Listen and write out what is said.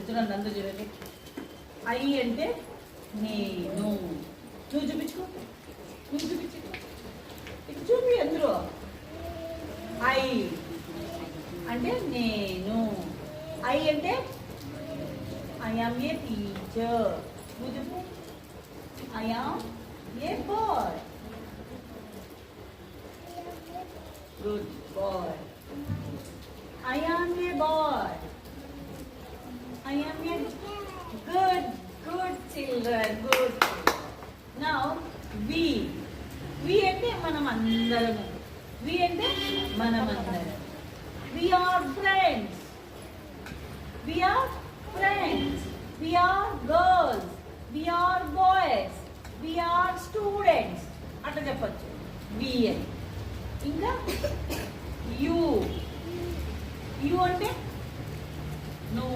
చూడండి అందరూ చూడండి. ఐ అంటే నేను. నువ్వు చూపించుకో, నువ్వు చూపించుకో, ఇటు చూపి అందరూ. ఐ అంటే నేను. ఐ అంటే ఐ ఆమ్ ఏ టీచర్. నువ్వు చెప్పు, I am a boy. Good boy. I am a boy. I am a good children. Good children. Now we. We అంటే మనం అందరము. We అంటే మనం అందరం. We are friends. We are friends. We are girls. We are boys. We are students. అట్లా చెప్పచ్చు. We అని. ఇంకా you. You అంటే నువ్వు.